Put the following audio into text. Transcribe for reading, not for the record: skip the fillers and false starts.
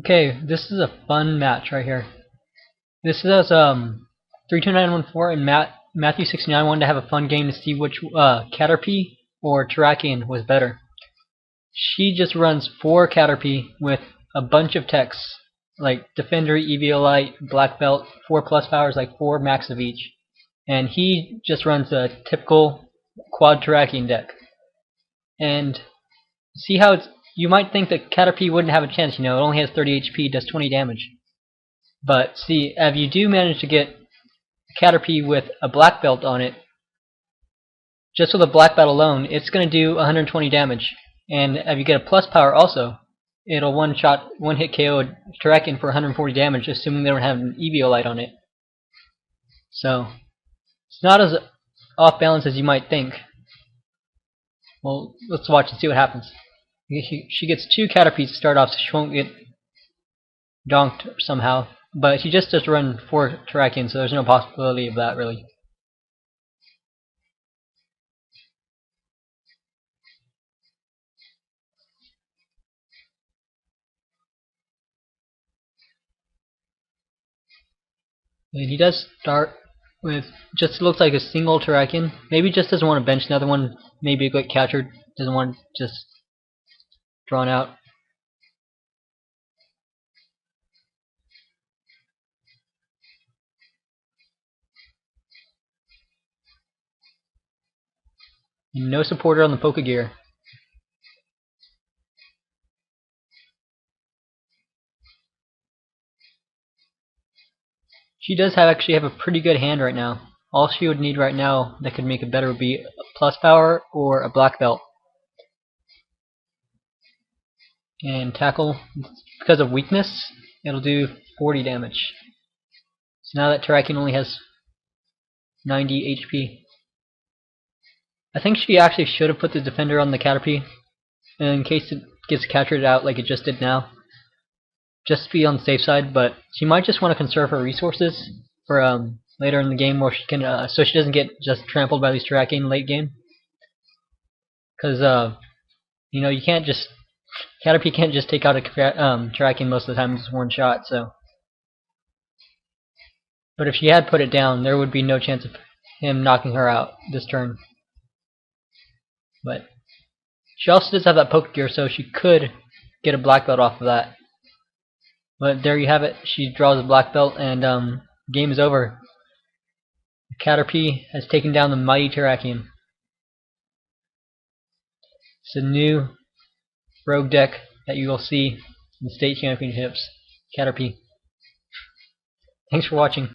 Okay, this is a fun match right here. This is 32914 and Matthew 69 wanted to have a fun game to see which Caterpie or Tera-caterpie was better. She just runs 4 Caterpie with a bunch of techs like Defender, Eviolite, Black Belt, 4 plus powers, like 4 max of each. And he just runs a typical quad Tera-caterpie deck. And see how you might think that Caterpie wouldn't have a chance, it only has 30 HP, does 20 damage. But see, if you do manage to get a Caterpie with a black belt on it, just with a black belt alone, it's going to do 120 damage. And if you get a plus power also, it'll one hit KO Tera-caterpie for 140 damage, assuming they don't have an Eviolite on it. So it's not as off balance as you might think. Well, let's watch and see what happens. She gets 2 Caterpies to start off, so she won't get donked somehow. But she just does run 4 Tera-caterpie, so there's no possibility of that, really. And he does start with just looks like a single Tera-caterpie. Maybe just doesn't want to bench another one. Maybe a good catcher doesn't want just drawn out. And no supporter on the Poké Gear. She does actually have a pretty good hand right now. All she would need right now that could make it better would be a plus power or a black belt. And tackle, because of weakness, it'll do 40 damage. So now that Tera-caterpie only has 90 HP. I think she actually should have put the defender on the Caterpie in case it gets captured out like it just did now. Just to be on the safe side, but she might just want to conserve her resources for later in the game, where she can so she doesn't get just trampled by these Tera-caterpie in late game. Because you can't just Caterpie can't just take out a Tera-caterpie most of the time with one shot. So, but if she had put it down, there would be no chance of him knocking her out this turn. But she also does have that Poké Gear, so she could get a black belt off of that. But there you have it. She draws a black belt, and game is over. Caterpie has taken down the mighty Tera-caterpie. It's a new rogue deck that you will see in the state championships. Caterpie. Thanks for watching.